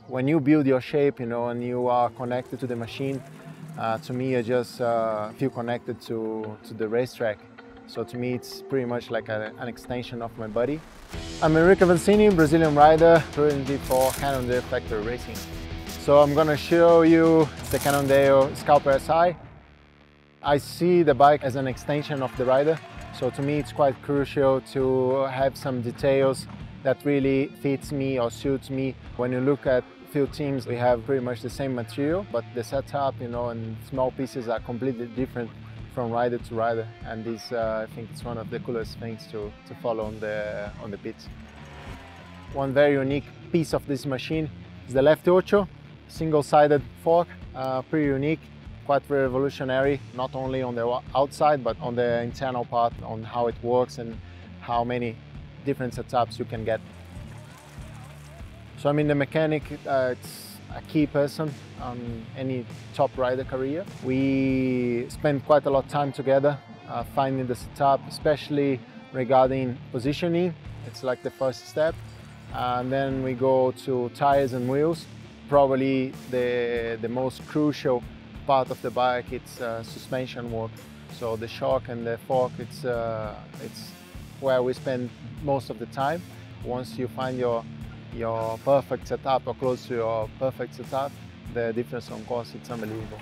When you build your shape, you know, and you are connected to the machine, to me, I just feel connected to the racetrack. So to me, it's pretty much like an extension of my body. I'm Henrique Avancini, Brazilian rider, currently for Cannondale Factory Racing. So I'm gonna show you the Cannondale Scalpel-Si. I see the bike as an extension of the rider. So to me, it's quite crucial to have some details that really fits me or suits me. When you look at few teams, we have pretty much the same material, but the setup, you know, and small pieces are completely different from rider to rider. And this, I think it's one of the coolest things to follow on the pits. One very unique piece of this machine is the left ocho, single-sided fork, pretty unique, quite revolutionary, not only on the outside, but on the internal part, on how it works and how many different setups you can get. So I mean, the mechanic, it's a key person on any top rider career. We spend quite a lot of time together finding the setup, especially regarding positioning. It's like the first step. And then we go to tires and wheels. Probably the most crucial part of the bike, it's suspension work. So the shock and the fork, it's where we spend most of the time. Once you find your perfect setup or close to your perfect setup, the difference on cost, it's unbelievable.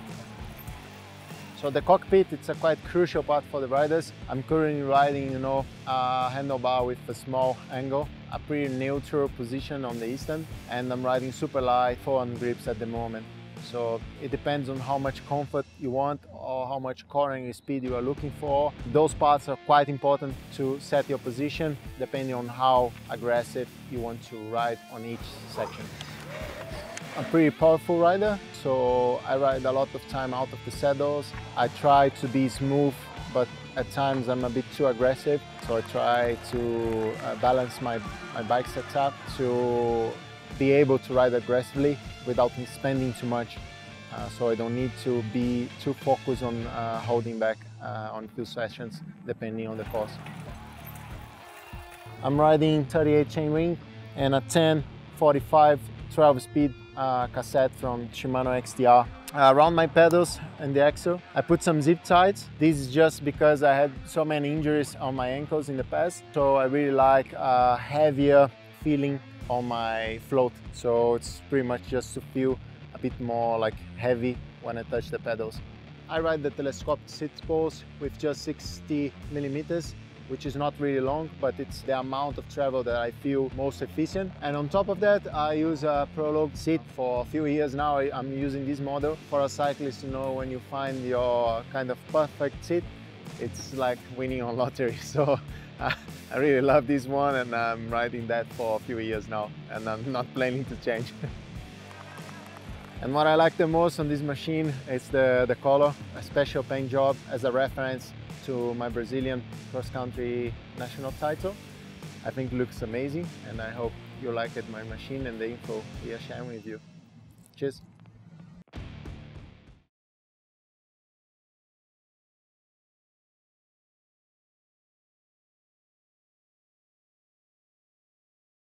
So the cockpit, it's a quite crucial part for the riders. I'm currently riding, you know, a handlebar with a small angle, a pretty neutral position on the east-end, and I'm riding super light forehand grips at the moment. So it depends on how much comfort you want or how much cornering speed you are looking for. Those parts are quite important to set your position depending on how aggressive you want to ride on each section. I'm a pretty powerful rider, so I ride a lot of time out of the saddles. I try to be smooth, but at times I'm a bit too aggressive. So I try to balance my bike setup to be able to ride aggressively without spending too much, so I don't need to be too focused on holding back on few sessions depending on the course. I'm riding 38 chainring and a 10-45 12-speed cassette from Shimano XTR. Around my pedals and the axle, I put some zip ties. This is just because I had so many injuries on my ankles in the past, so I really like a heavier feeling on my float, so it's pretty much just to feel a bit more like heavy when I touch the pedals. I ride the telescopic seat post with just 60 millimeters, which is not really long, but it's the amount of travel that I feel most efficient. And on top of that, I use a Prologue seat for a few years now. I'm using this model. For a cyclist, you know, when you find your kind of perfect seat, it's like winning on lottery. So I really love this one, and I'm riding that for a few years now, and I'm not planning to change. And what I like the most on this machine is the color, a special paint job as a reference to my Brazilian cross-country national title. I think it looks amazing, and I hope you like it, my machine and the info we are sharing with you. Cheers!